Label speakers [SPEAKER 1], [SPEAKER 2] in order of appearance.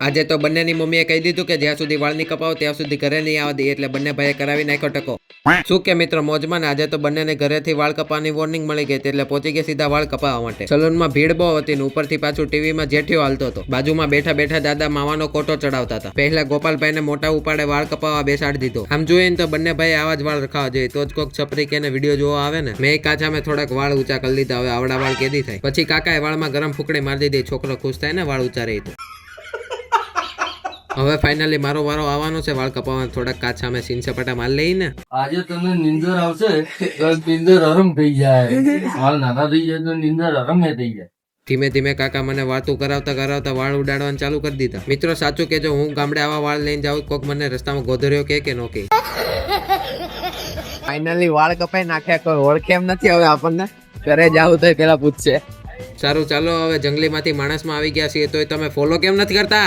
[SPEAKER 1] આજે તો બંનેની મમ્મીએ કહી દીધું કે જ્યાં સુધી વાળ નહીં કપાવો ત્યાં સુધી ઘરે નહીં આવવા દે, એટલે બંને ભાઈએ કરાવી નાખ્યો ટકો. શું કે મિત્રો મોજમાં ને આજે તો બંનેને ઘરેથી વાળ કપાવવાની વોર્નિંગ મળી ગઈ, એટલે પહોંચી ગયા સીધા વાળ કપાવવા માટે. સલૂનમાં ભીડ બહુ હતી ને ઉપરથી પાછું ટીવીમાં જેઠિયો હાલતો હતો. બાજુમાં બેઠા બેઠા દાદા માવાનો કોટો ચડાવતા હતા. પહેલા ગોપાલભાઈને મોટા ઉપાડે વાળ કપાવવા બેસાડી દીધો. આમ જોઈએ ને તો બંને ભાઈ આવા જ વાળ રખાવા જોઈએ, તો જ કોઈક છપરી કે વિડીયો જોવા આવે ને. મેં કાચામાં થોડાક વાળ ઊંચા કરી લીધા, હવે આવડા વાળ કેદી થાય. પછી કાકાએ વાળમાં ગરમ ફૂકડી મારી દીધી, છોકરો ખુશ થાય ને વાળ ઊંચા રહી તો. હવે ફાઇનલી મારો વારો આવવાનો છે વાળ કપાવવાનો. થોડાક કાચા અમે સીન સપાટા માર લઈ ને.
[SPEAKER 2] આજે તમને નીંદર આવશે તો નીંદર હરમ થઈ જાય, વાળ નાના થઈ જાય તો નીંદર હરમ થઈ જાય.
[SPEAKER 1] ધીમે ધીમે કાકા મને વાતું કરાવતા કરાવતા વાળ ઉડાડવાનું ચાલુ કરી દીધા. મિત્રો સાચું કેજો, હું ગામડે આવા વાળ લઈને જાઉં, કોક મને રસ્તામાં ગોધર્યો કે નો કે.
[SPEAKER 3] ફાઇનલી વાળ કપાઈ નાખ્યા, કોઈ ઓળખે એમ નથી. હવે આપણને ઘરે જાવું તો પેલા પૂછશે.
[SPEAKER 1] સારું ચાલો, હવે જંગલીમાંથી માણસમાં આવી ગયા છીએ, તો તમે ફોલો કેમ નથી કરતા?